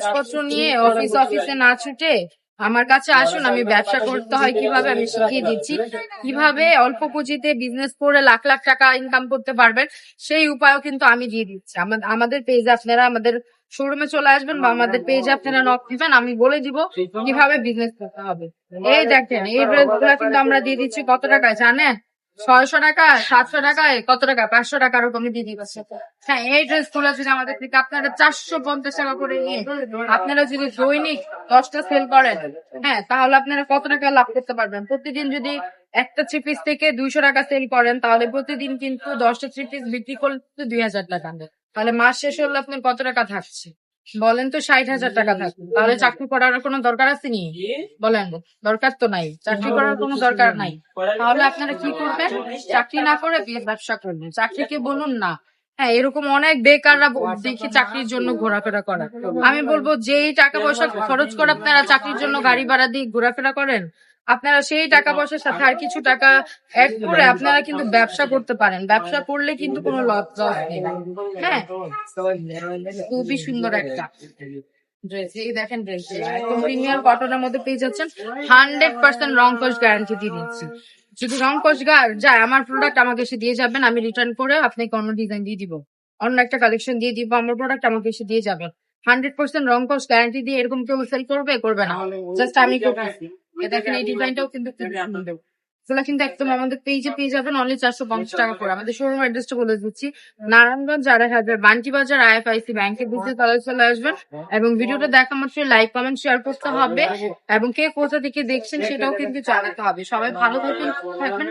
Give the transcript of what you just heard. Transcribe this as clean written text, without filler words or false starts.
কাগজপত্র নিয়ে অফিসে না ছুটে আমার কাছে আসুন, আমি ব্যবসা করতে হয় কিভাবে আমি শিখিয়ে দিচ্ছি। কিভাবে অল্প পুঁজিতে বিজনেস করে লাখ লাখ টাকা ইনকাম করতে পারবেন সেই উপায়ও কিন্তু আমি দিয়ে দিচ্ছি। আমাদের পেজে আপনারা আমাদের শোরুমে চলে আসবেন বা আমাদের পেজে আপনারা নক দিবেন, আমি বলে দিব কিভাবে বিজনেস করতে হবে। এই দেখেন, এই ড্রেস গুলা কিন্তু আমরা দিয়ে দিচ্ছি কত টাকায় জানেন? 600 টাকা, 700 টাকায়, কত টাকা, 500 টাকার কমে দিয়ে দিচ্ছে। হ্যাঁ, এই ড্রেস গুলো যদি আমাদের থেকে আপনারা 450 টাকা করে নিয়ে আপনারা যদি দৈনিক 10টা সেল করেন, হ্যাঁ, তাহলে আপনারা কত টাকা লাভ করতে পারবেন? প্রতিদিন যদি একটা থ্রি পিস থেকে 200 টাকা সেল করেন, তাহলে প্রতিদিন কিন্তু 10টা থ্রি পিস বিক্রি করলে 2000 টাকা। তাহলে মাস শেষ হলে আপনার কত টাকা থাকছে বলেন তো? 60,000 টাকা থাকবে। তাহলে চাকরি করার কোনো দরকার আছে নি? বলেন, দরকার তো নাই, চাকরি করার কোনো দরকার নাই। তাহলে আপনারা কি করবেন? চাকরি না করে ব্যবসা করবেন। চাকরিকে বলুন না। হ্যাঁ, এরকম অনেক বেকাররা দেখি চাকরির জন্য ঘোরাফেরা করা। আমি বলবো যেই টাকা পয়সা খরচ করে আপনারা চাকরির জন্য গাড়ি ভাড়া দিয়ে ঘোরাফেরা করেন, আপনারা সেই টাকা পয়সার সাথে আর কিছু টাকা অ্যাড করে আপনারা কিন্তু ব্যবসা করতে পারেন। ব্যবসা করলে কিন্তু কোনো লস নেই। হ্যাঁ, খুবই সুন্দর একটা ড্রেস। এই দেখেন, ড্রেস একদম প্রিমিয়াম কটনের মধ্যে পেয়ে যাচ্ছেন। 100% রং কস গ্যারান্টি দিয়ে দিচ্ছি। যদি রং কস যায়, আমার প্রোডাক্ট আমাকে এসে দিয়ে যাবেন, আমি রিটার্ন করে আপনাকে অন্য ডিজাইন দিয়ে দিব, অন্য একটা কালেকশন দিয়ে দিব। আমার প্রোডাক্ট আমাকে এসে দিয়ে যাবেন। 100% রং কস গ্যারান্টি দিয়ে এরকম কেউ সেল করবে না। জাস্ট আমি করতেছি। দেখেন, এই ডিজাইনটাও কিন্তু এগুলো কিন্তু একদম আমাদের পেজে পেয়ে যাবেন অনলি 450 টাকা করে। আমাদের শোরুম অ্যাড্রেসটা বলে দিচ্ছি, নারায়ণগঞ্জ আড়াইহাজার বান্টি বাজার IFIC ব্যাংকের বিরুদ্ধে তাহলে চলে আসবেন। এবং ভিডিওটা দেখা মাত্র লাইক কমেন্ট শেয়ার করতে হবে এবং কে কোথা থেকে দেখছেন সেটাও কিন্তু জানাতে হবে। সবাই ভালো থাকবেন।